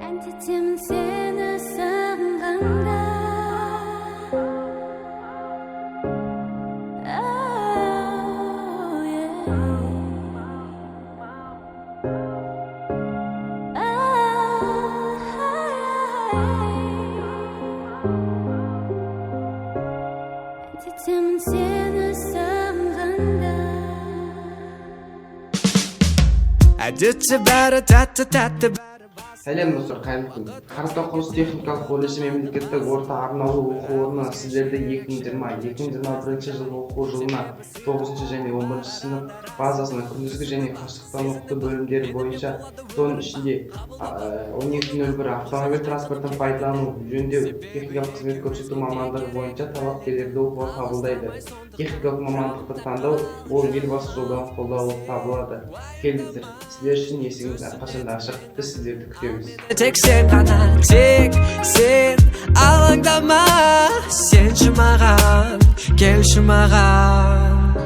Әндетемін сені сағынғанда. Әндетемін сені сағынғанда. Әдетте бәрі тәтті. Сәлем достар, қайырлы күн. Қаратау құрылыс техникалық колледжі мемлекеттік орта арнаулы оқу орны сіздерді 2020-2021 жылғы оқу жылына 9 және 11 сынып базасына күндізгі және қашықтан оқыту бөлімдері бойынша, соның ішінде 12.01 автомобиль транспортын пайдалану, жөндеу, техникалық қызмет көрсету мамандығы бойынша талапкерлерді оқуға қабылдайды. Техникалық мамандықты таңдау ол елбасы жолдауын қолдау болып табылады. Келдіңіздер, сіздер үшін есігіміз әрқашанда ашық, біз сіздерді күтеміз. Тек сен ғана, тек сен алаңдама, сенші маған, келші маған.